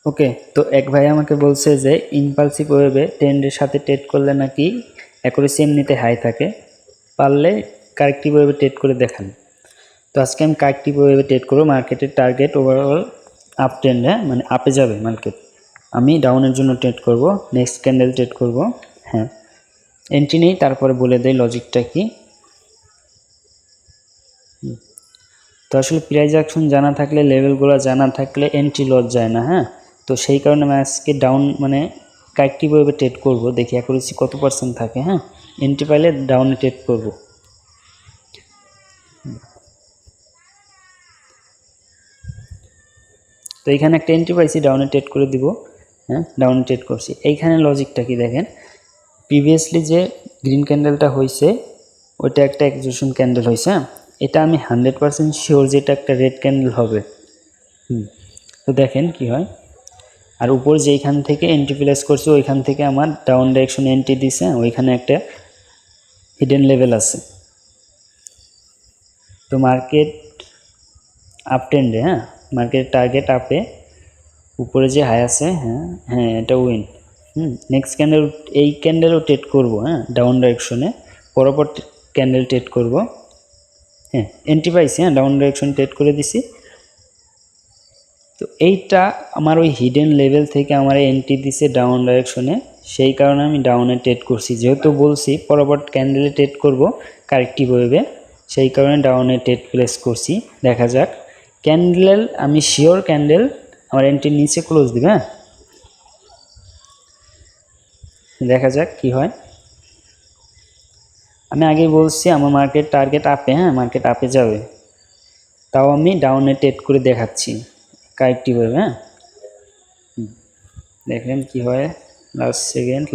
ওকে, তো এক ভাই আমাকে বলছে যে ইম্পালসিভ ওয়েভে ট্রেন্ডের সাথে ট্রেড করলে নাকি অ্যাকুরেসি এমনিতে হাই থাকে, পারলে কারেক্টিভ ওয়েভে ট্রেড করে দেখান। তো আজকে আমি কারেক্টিভ ওয়েভে ট্রেড করবো। মার্কেটের টার্গেট ওভারঅল আপ ট্রেন্ড, হ্যাঁ মানে আপে যাবে মার্কেট। আমি ডাউনের জন্য ট্রেড করব, নেক্সট ক্যান্ডেল ট্রেড করব। হ্যাঁ, এন্ট্রি নেই, তারপরে বলে দেয় লজিকটা কি। তো আসলে প্রাইস অ্যাকশন জানা থাকলে, লেভেলগুলো জানা থাকলে এন্ট্রি লস যায় না। হ্যাঁ, তো সেই কারণে আমি আজকে ডাউন মানে কারেক্টিভ ওয়েভে ট্রেড করব, দেখি অ্যাকুরেসি কত পার্সেন্ট থাকে। হ্যাঁ, এন্ট্রি পাইলে ডাউনে ট্রেড করব। তো এইখানে একটা এন্ট্রি পাইছি, ডাউনে ট্রেড করে দিব। হ্যাঁ, ডাউনে ট্রেড করছি। এইখানে লজিকটা কি দেখেন, প্রিভিয়াসলি যে গ্রিন ক্যান্ডেলটা হয়েছে ওইটা একটা এক্সিকিউশন ক্যান্ডেল হয়েছে। এটা আমি 100% শিওর যে এটা একটা রেড ক্যান্ডেল হবে। তো দেখেন কি হয়। আর উপর যেইখান থেকে এন্ট্রি প্লেস করছি ওইখান থেকে আমার ডাউন ডাইরেকশন এন্ট্রি দিছে, ওইখানে একটা হিডেন লেভেল আছে। তো মার্কেট আপ ট্রেন্ডে, হ্যাঁ মার্কেট টার্গেট আপে, উপরে যে হাই আছে, হ্যাঁ হ্যাঁ এটা উইন। নেক্সট ক্যান্ডেল, এই ক্যান্ডেলও ট্রেড করবো, হ্যাঁ ডাউন ডাইরেকশনে, পরপর ক্যান্ডেল ট্রেড করব। হ্যাঁ, এন্ট্রি পাইছি, হ্যাঁ ডাউন ডাইরেকশন ট্রেড করে দিছি। তো এইটা আমার ওই হিডেন লেভেল থেকে আমার এন্ট্রি দিছে ডাউন ডাইরেকশনে, সেই কারণে আমি ডাউনে ট্রেড করছি। যেহেতু বলছি পরবর্তী ক্যান্ডেলে ট্রেড করব কারেক্টিভ ওয়েভে, সেই কারণে ডাউনে ট্রেড প্লেস করছি। দেখা যাক ক্যান্ডেল, আমি শিওর ক্যান্ডেল আমার এন্ট্রির নিচে ক্লোজ দিবে। হ্যাঁ, দেখা যাক কি হয়। আমি আগেই বলছি আমার মার্কেট টার্গেট আপে, হ্যাঁ মার্কেট আপে যাবে, তাও আমি ডাউনে ট্রেড করে দেখাচ্ছি কারেক্টিভ ওয়েভে। হ্যাঁ, দেখেন কি হয়। লাস্ট সেকেন্ড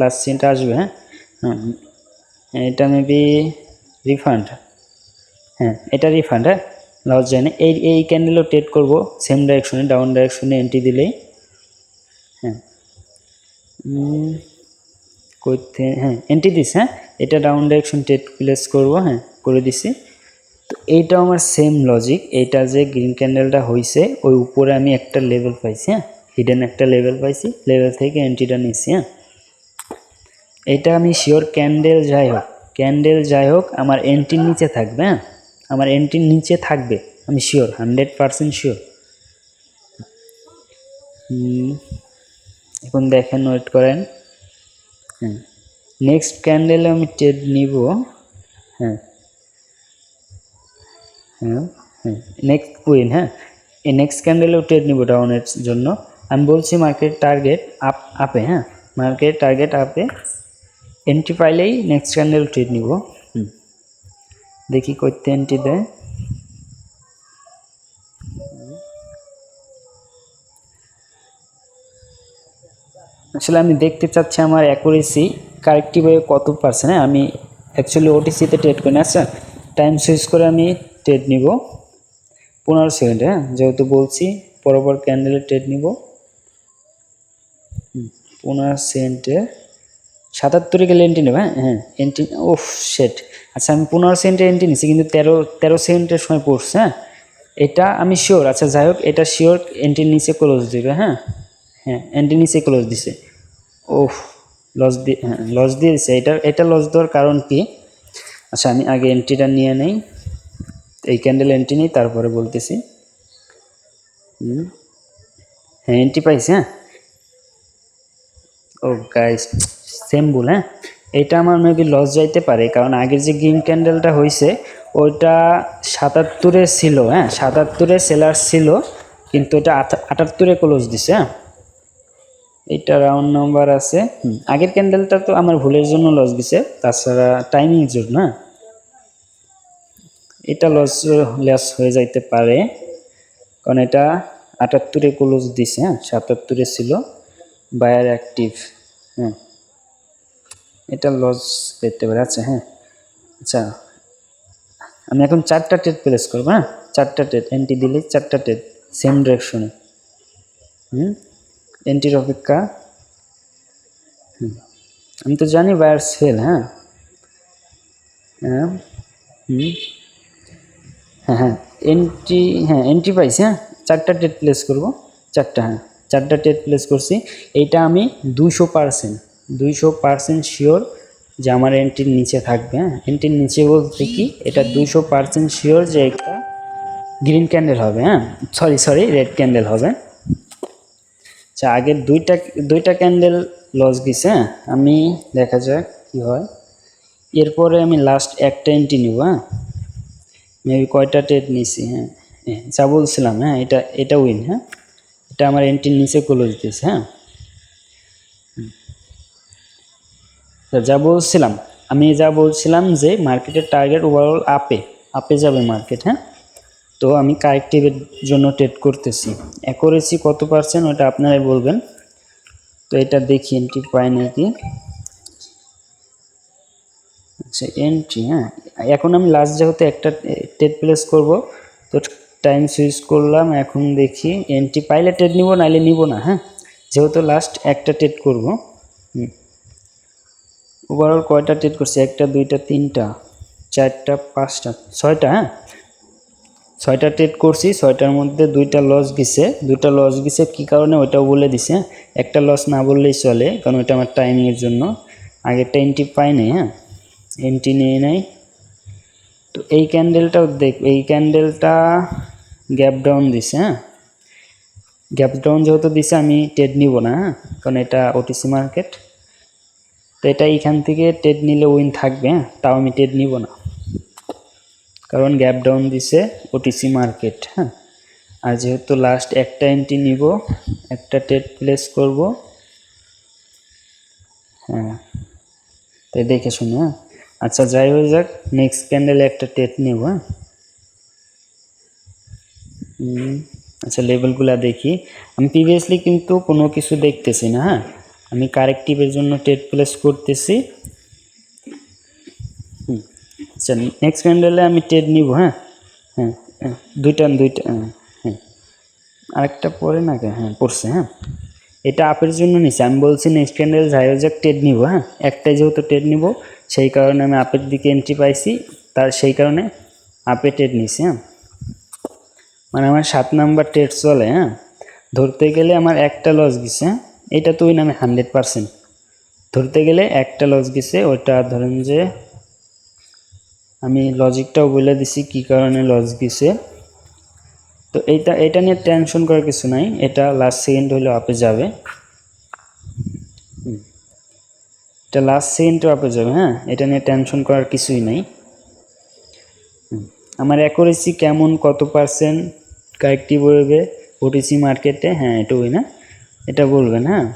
আসবে। হ্যাঁ, এটা মেবি রিফান্ড। হ্যাঁ, এটা রিফান্ড। হ্যাঁ, লস যায় না। এই ক্যান্ডেলও ট্রেড করবো সেম ডাইরেকশনে, ডাউন ডাইরেকশনে এন্ট্রি দিলেই। হ্যাঁ, করতে, হ্যাঁ এন্ট্রি দিস। হ্যাঁ, এটা ডাউন ডাইরেকশন ট্রেড প্লেস করবো। হ্যাঁ, করে দিছি। তো এইটাও আমার সেম লজিক। এইটা যে গ্রিন ক্যান্ডেলটা হয়েছে ওই উপরে আমি একটা লেভেল পাইছি। হ্যাঁ, হিডেন একটা লেভেল পাইছি, লেভেল থেকে এন্ট্রিটা নিচ্ছি। হ্যাঁ, এটা আমি শিওর ক্যান্ডেল যাই হোক আমার এন্ট্রির নিচে থাকবে। হ্যাঁ, আমার এন্ট্রির নিচে থাকবে, আমি শিওর, 100% শিওর। এখন দেখেন, ওয়েট করেন। হ্যাঁ, নেক্সট ক্যান্ডেলে আমি ট্রেড নিব। হ্যাঁ হ্যাঁ হ্যাঁ, নেক্সট কুইন। হ্যাঁ, এই নেক্সট ক্যান্ডেলেও ট্রেড নিব ডাউনের জন্য। আমি বলছি মার্কেট টার্গেট আপে। হ্যাঁ, মার্কেট টার্গেট আপে, এন্ট্রি পাইলেই নেক্সট ক্যান্ডেল ট্রেড নিব। দেখি করতে এন্ট্রি দেয়। আসলে আমি দেখতে চাচ্ছি আমার অ্যাকুরেসি কারেক্টিভ ওয়ে কত পার্সেন্ট। হ্যাঁ, আমি অ্যাকচুয়ালি ওটিসিতে ট্রেড করি না। আচ্ছা, টাইম সুইচ করে আমি ট্রেড নিব 15 সেকেন্ড। হ্যাঁ, যেহেতু বলছি পরপর ক্যান্ডেলে ট্রেড নিব 15 সেকেন্ডে। 77-এ গেলে এন্ট্রি নেব। হ্যাঁ হ্যাঁ, এন্ট্রি, ওফ শেট। আচ্ছা, আমি 15 সেকেন্ডে এন্ট্রি নিচ্ছি কিন্তু 13 সেকেন্ডের সময় পড়ছে। হ্যাঁ, এটা আমি শিওর। আচ্ছা যাই হোক, এটা শিওর এন্ট্রির নিচে ক্লোজ দেবে। হ্যাঁ হ্যাঁ, এন্ট্রির নিচে ক্লোজ দিছে। ওফ, লস দিয়ে, হ্যাঁ লস দিয়ে দিছে। এটা লস দেওয়ার কারণ কি? আচ্ছা, আমি আগে এন্ট্রিটা নিয়ে নেই, এই ক্যান্ডেল এন্ট্রি নিই, তারপরে বলতেছি। হ্যাঁ, এন্ট্রি পাইছি। হ্যাঁ, ও গাইস, সেম ভুল। হ্যাঁ, এটা আমার মেবি লস যাইতে পারে, কারণ আগের যে গ্রিন ক্যান্ডেলটা হয়েছে ওইটা 77-এ ছিল। হ্যাঁ, 77-এ সেলার ছিল, কিন্তু এটা 78-এ ক্লোজ দিছে। হ্যাঁ, এটা রাউন্ড নাম্বার আছে। আগের ক্যান্ডেলটা তো আমার ভুলের জন্য লস দিছে, তাছাড়া টাইমিং জন্য। হ্যাঁ, এটা লস হয়ে যাইতে পারে, কারণ এটা 78-এ ক্লোজ দিছে। হ্যাঁ, 77-এ ছিল বায়ার অ্যাক্টিভ। হ্যাঁ, এটা লস পেতে পারে। আচ্ছা হ্যাঁ, আচ্ছা আমি এখন 4টা ট্রেড প্লেস করবো। হ্যাঁ, 4টা ট্রেড এন্ট্রি দিলে 4টা ট্রেড সেম ডিরেকশনে। এন্ট্রির অপেক্ষা। আমি তো জানি বায়ার্স ফেল। হ্যাঁ হ্যাঁ হ্যাঁ হ্যাঁ, এন্ট্রি, হ্যাঁ এন্ট্রি পাইছি। হ্যাঁ, 4টা ট্রেড প্লেস করবো, 4টা। হ্যাঁ, 4টা ট্রেড প্লেস করছি। এইটা আমি 200% শিওর যে আমার এন্ট্রির নিচে থাকবে। হ্যাঁ, এন্ট্রির নিচে বলতে কি, এটা 200% শিওর যে একটা গ্রিন ক্যান্ডেল হবে। হ্যাঁ, সরি রেড ক্যান্ডেল হবে। আচ্ছা, আগের দুইটা ক্যান্ডেল লস গেছে। হ্যাঁ, আমি দেখা যাক কি হয়। এরপরে আমি লাস্ট একটা এন্ট্রি নিব। হ্যাঁ, মেবি কয়টা ট্রেড নিছি। হ্যাঁ, যা বলছিলাম, হ্যাঁ এটা উইন। হ্যাঁ, এটা আমার এন্ট্রির নিচে ক্লোজ দিতেছে। হ্যাঁ, আমি যা বলছিলাম যে মার্কেটের টার্গেট ওভারঅল আপে যাবে মার্কেট। হ্যাঁ, তো আমি কারেক্টিভের জন্য ট্রেড করতেছি। অ্যাকুরেসি কত পার্সেন্ট ওটা আপনারাই বলবেন। তো এটা দেখি এন্ট্রি পাই নাকি। আচ্ছা, এন্ট্রি। হ্যাঁ, এখন আমি লাস্ট যেহেতু একটা ট্রেড প্লেস করব, তো টাইম সুইচ করলাম। এখন দেখি এন্ট্রি পাইলে ট্রেড নিব, নাইলে নিব না। হ্যাঁ, যেহেতু লাস্ট একটা ট্রেড করব। ওভারঅল কয়টা ট্রেড করছি? 1টা 2টা 3টা 4টা 5টা 6টা। হ্যাঁ, 6টা ট্রেড করছি। 6টার মধ্যে 2টা লস গেছে। কী কারণে ওইটাও বলে দিছে। একটা লস না বললেই চলে, কারণ ওইটা আমার টাইমিংয়ের জন্য। আগেরটা এন্ট্রি পাই নাই। হ্যাঁ, এন্ট্রি নিয়ে নেই। তো এই ক্যান্ডেলটাও এই ক্যান্ডেলটা গ্যাপ ডাউন দিছে। হ্যাঁ, গ্যাপ ডাউন যেহেতু দিছে আমি ট্রেড নিব না। হ্যাঁ, কারণ এটা ওটিসি মার্কেট। তো এটা এইখান থেকে ট্রেড নিলে উইন থাকবে। হ্যাঁ, তাও আমি ট্রেড নিব না, কারণ গ্যাপ ডাউন দিছে ওটিসি মার্কেট। হ্যাঁ, আর যেহেতু লাস্ট একটা এন্ট্রি নিব, একটা ট্রেড প্লেস করব। হ্যাঁ, তাই দেখে শুনে। হ্যাঁ, আচ্ছা, যাই হয়ে যাক, নেক্সট ক্যান্ডেলে একটা ট্রেড নিব। হ্যাঁ, আচ্ছা, লেভেলগুলো দেখি। আমি প্রিভিয়াসলি কিন্তু কোনো কিছু দেখতেছি না। হ্যাঁ, আমি কারেক্টিভের জন্য ট্রেড প্লেস করতেছি। আচ্ছা, নেক্সট ক্যান্ডেলে আমি ট্রেড নিব। হ্যাঁ, হ্যাঁ, দুইটা হ্যাঁ, আরেকটা পরে না কেন? হ্যাঁ, পড়ছে। হ্যাঁ, এটা আপের জন্য নিছি। আমি বলছি নেক্সট ক্যান্ডেল যাই হোক যাক ট্রেড নিব। হ্যাঁ, একটাই যেহেতু ট্রেড নিব, সেই কারণে আমি আপের দিকে এন্ট্রি পাইছি, সেই কারণে আপে ট্রেড নিছি। হ্যাঁ, মানে আমার 7 নাম্বার ট্রেড চলে। হ্যাঁ, ধরতে গেলে আমার একটা লস গেছে। এটা তো আমি 100% ধরতে গেলে একটা লস গেছে। ওটা ধরেন যে আমি লজিকটাও বলে দিছি কি কারণে লস গেছে। তো এটা নিয়ে টেনশন করার কিছু নাই। এটা লাস্ট সেকেন্ড হলেও আপে যাবে। এটা লাস্ট সেকেন্ডে আপে যাবে। হ্যাঁ, এটা নিয়ে টেনশন করার কিছুই নাই। আমার অ্যাকুরেসি কেমন, কত পার্সেন্ট কারেক্টিভ হবে ওটিসি মার্কেটে? হ্যাঁ, এটাই না, এটা বলবেন। হ্যাঁ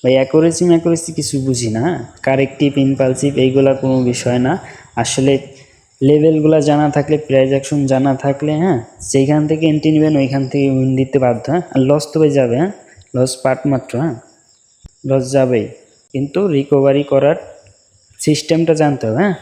ভাই, অ্যাকুরেসি কিছু বুঝি না। কারেক্টিভ, ইম্পালসিভ এইগুলা কোনো বিষয় না। আসলে লেভেলগুলো জানা থাকলে, প্রাইস অ্যাকশন জানা থাকলে, হ্যাঁ, সেইখান থেকে এন্ট্রি নেবেন, ওইখান থেকে উইন দিতে বাধ্য। হ্যাঁ, আর লস তো যাবে। হ্যাঁ, লস পার্ট মাত্র। হ্যাঁ, লস যাবেই, কিন্তু রিকভারি করার সিস্টেমটা জানতে হবে। হ্যাঁ,